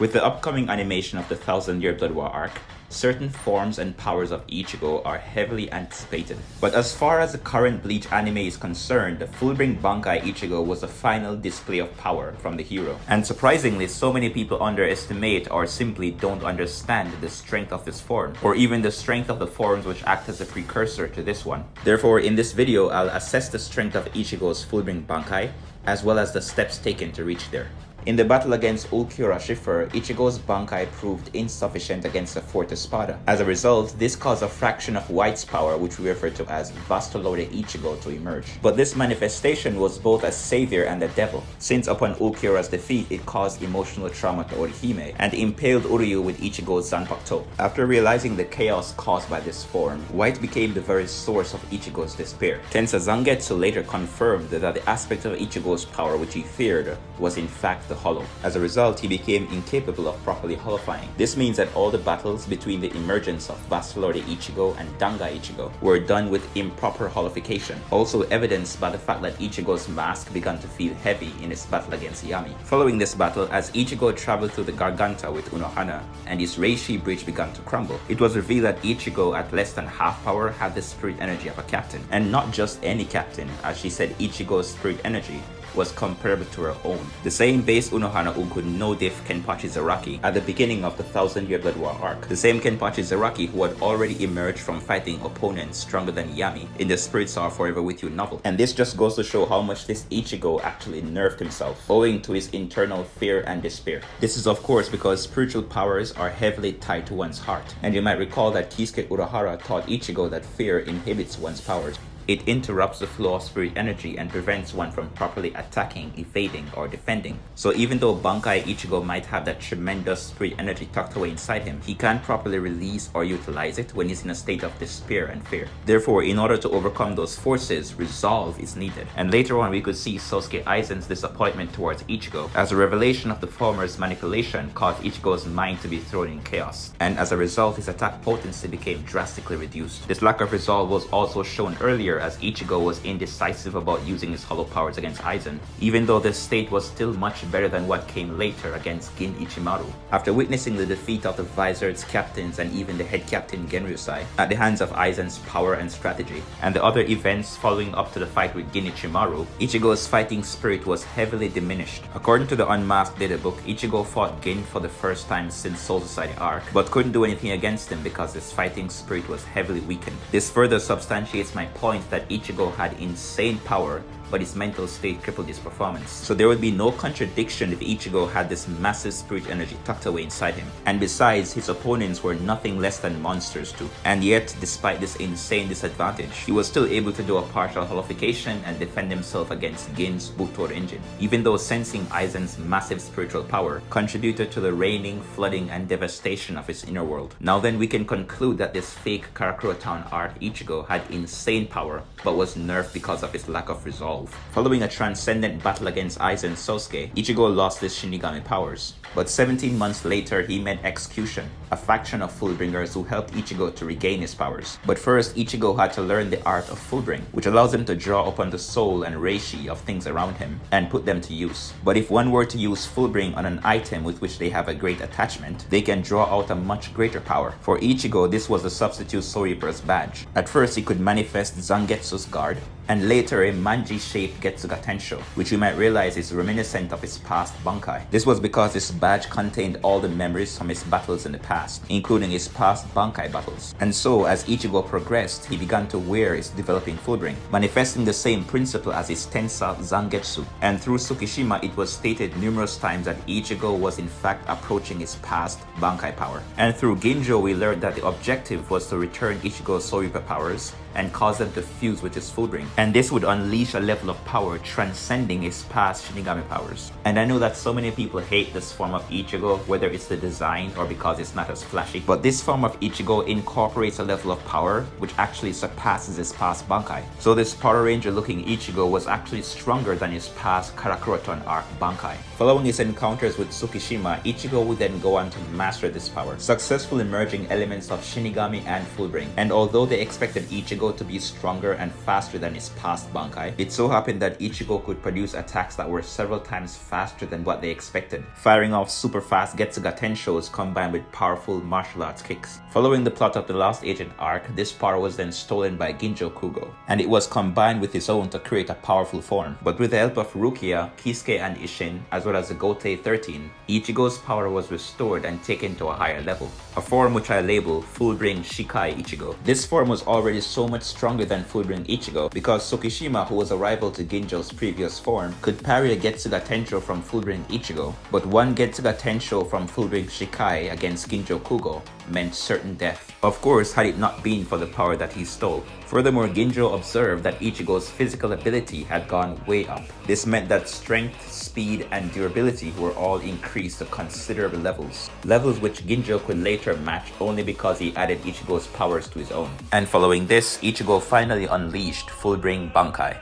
With the upcoming animation of the Thousand Year Blood War arc, certain forms and powers of Ichigo are heavily anticipated. But as far as the current Bleach anime is concerned, the Fullbring Bankai Ichigo was the final display of power from the hero. And surprisingly, so many people underestimate or simply don't understand the strength of this form, or even the strength of the forms which act as a precursor to this one. Therefore, in this video, I'll assess the strength of Ichigo's Fullbring Bankai, as well as the steps taken to reach there. In the battle against Ulquiorra Schiffer, Ichigo's Bankai proved insufficient against the Forte Espada. As a result, this caused a fraction of White's power, which we refer to as Vastolore Ichigo, to emerge. But this manifestation was both a savior and a devil, since upon Ulquiorra's defeat, it caused emotional trauma to Orihime and impaled Uryu with Ichigo's Zanpakuto. After realizing the chaos caused by this form, White became the very source of Ichigo's despair. Tensa Zangetsu later confirmed that the aspect of Ichigo's power which he feared was in fact the hollow. As a result, he became incapable of properly holofying. This means that all the battles between the emergence of Vastolore Ichigo and Danga Ichigo were done with improper holification, also evidenced by the fact that Ichigo's mask began to feel heavy in his battle against Yami. Following this battle, as Ichigo traveled through the Garganta with Unohana and his Reishi bridge began to crumble, it was revealed that Ichigo at less than half power had the spirit energy of a captain, and not just any captain, as she said Ichigo's spirit energy was comparable to her own. The same base Unohana who could no diff Kenpachi Zaraki at the beginning of the Thousand Year Blood War arc. The same Kenpachi Zaraki who had already emerged from fighting opponents stronger than Yami in the Spirits Are Forever With You novel. And this just goes to show how much this Ichigo actually nerfed himself, owing to his internal fear and despair. This is of course because spiritual powers are heavily tied to one's heart. And you might recall that Kisuke Urahara taught Ichigo that fear inhibits one's powers. It interrupts the flow of spirit energy and prevents one from properly attacking, evading, or defending. So even though Bankai Ichigo might have that tremendous spirit energy tucked away inside him, he can't properly release or utilize it when he's in a state of despair and fear. Therefore, in order to overcome those forces, resolve is needed. And later on, we could see Sosuke Aizen's disappointment towards Ichigo, as a revelation of the former's manipulation caused Ichigo's mind to be thrown in chaos. And as a result, his attack potency became drastically reduced. This lack of resolve was also shown earlier as Ichigo was indecisive about using his hollow powers against Aizen, even though this state was still much better than what came later against Gin Ichimaru. After witnessing the defeat of the Vizard's captains and even the head captain Genryusai at the hands of Aizen's power and strategy, and the other events following up to the fight with Gin Ichimaru, Ichigo's fighting spirit was heavily diminished. According to the Unmasked Data book, Ichigo fought Gin for the first time since Soul Society arc, but couldn't do anything against him because his fighting spirit was heavily weakened. This further substantiates my point that Ichigo had insane power, but his mental state crippled his performance. So there would be no contradiction if Ichigo had this massive spirit energy tucked away inside him. And besides, his opponents were nothing less than monsters too. And yet, despite this insane disadvantage, he was still able to do a partial holification and defend himself against Gin's Butor engine, even though sensing Aizen's massive spiritual power contributed to the raining, flooding, and devastation of his inner world. Now then, we can conclude that this fake Karakura Town art Ichigo had insane power, but was nerfed because of his lack of resolve. Following a transcendent battle against Aizen Sosuke, Ichigo lost his Shinigami powers. But 17 months later, he met Execution, a faction of Fullbringers who helped Ichigo to regain his powers. But first, Ichigo had to learn the art of Fullbring, which allows him to draw upon the soul and reishi of things around him and put them to use. But if one were to use Fullbring on an item with which they have a great attachment, they can draw out a much greater power. For Ichigo, this was the substitute Soul Reaper's badge. At first, he could manifest Zangetsu's guard, and later a manji-shaped Getsuga Tensho, which you might realize is reminiscent of his past Bankai. This was because this badge contained all the memories from his battles in the past, including his past Bankai battles. And so, as Ichigo progressed, he began to wear his developing Fullbring, manifesting the same principle as his Tensa Zangetsu. And through Tsukishima, it was stated numerous times that Ichigo was in fact approaching his past Bankai power. And through Ginjo, we learned that the objective was to return Ichigo's Soul Reaper powers and cause them to fuse with his Fullbring. And this would unleash a level of power transcending his past Shinigami powers. And I know that so many people hate this form of Ichigo, whether it's the design or because it's not as flashy, but this form of Ichigo incorporates a level of power which actually surpasses his past Bankai. So this Power Ranger looking Ichigo was actually stronger than his past Karakura arc Bankai. Following his encounters with Tsukishima, Ichigo would then go on to master this power, successfully merging elements of Shinigami and Fullbring. And although they expected Ichigo Ichigo to be stronger and faster than his past Bankai. It so happened that Ichigo could produce attacks that were several times faster than what they expected, firing off super fast Getsuga Tenshos combined with powerful martial arts kicks. Following the plot of the Lost Agent arc, this power was then stolen by Ginjo Kugo, and it was combined with his own to create a powerful form. But with the help of Rukia, Kisuke and Isshin, as well as the Gotei 13, Ichigo's power was restored and taken to a higher level, a form which I label Fullbring Shikai Ichigo. This form was already so much stronger than Fullbring Ichigo because Tsukishima, who was a rival to Ginjo's previous form, could parry a Getsuga Tensho from Fullbring Ichigo, but one Getsuga Tensho from Fullbring Shikai against Ginjo Kugo meant certain death. Of course, had it not been for the power that he stole. Furthermore, Ginjo observed that Ichigo's physical ability had gone way up. This meant that strength, speed, and durability were all increased to considerable levels. Levels which Ginjo could later match only because he added Ichigo's powers to his own. And following this, Ichigo finally unleashed Fullbring Bankai.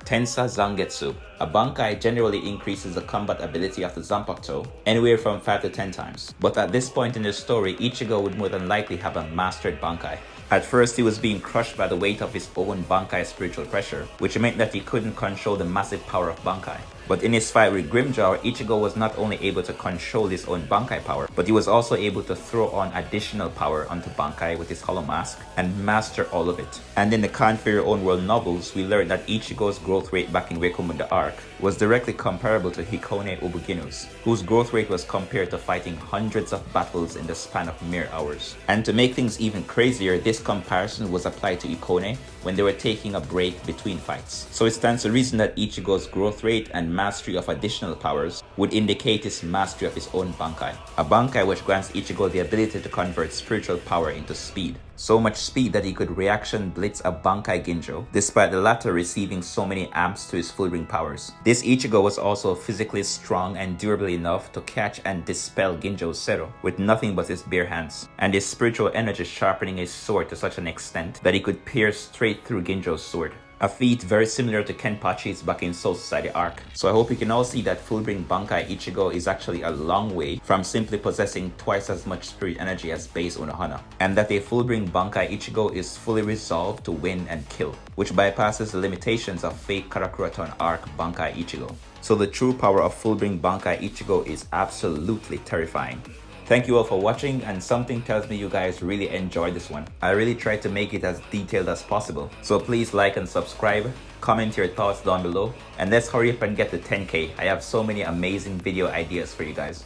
Tensa Zangetsu. A Bankai generally increases the combat ability of the Zanpakuto anywhere from 5 to 10 times. But at this point in the story, Ichigo would more than likely have a mastered Bankai. At first, he was being crushed by the weight of his own Bankai spiritual pressure, which meant that he couldn't control the massive power of Bankai. But in his fight with Grimmjow, Ichigo was not only able to control his own Bankai power, but he was also able to throw on additional power onto Bankai with his Hollow Mask and master all of it. And in the Can't For Your Own World novels, we learned that Ichigo's growth rate back in Rekomunda arc was directly comparable to Hikone Ubuginu's, whose growth rate was compared to fighting hundreds of battles in the span of mere hours. And to make things even crazier, this comparison was applied to Ikone when they were taking a break between fights. So it stands to reason that Ichigo's growth rate and mastery of additional powers would indicate his mastery of his own Bankai. A Bankai which grants Ichigo the ability to convert spiritual power into speed. So much speed that he could reaction blitz a Bankai Ginjo, despite the latter receiving so many amps to his Fullbring powers. This Ichigo was also physically strong and durable enough to catch and dispel Ginjo's Zero with nothing but his bare hands, and his spiritual energy sharpening his sword to such an extent that he could pierce straight through Ginjo's sword. A feat very similar to Kenpachi's back in Soul Society arc. So I hope you can all see that Fullbring Bankai Ichigo is actually a long way from simply possessing twice as much spirit energy as base Unohana, and that a Fullbring Bankai Ichigo is fully resolved to win and kill, which bypasses the limitations of fake Karakuraton arc Bankai Ichigo. So the true power of Fullbring Bankai Ichigo is absolutely terrifying. Thank you all for watching, and something tells me you guys really enjoyed this one. I really tried to make it as detailed as possible. So please like and subscribe, comment your thoughts down below, and let's hurry up and get to 10K. I have so many amazing video ideas for you guys.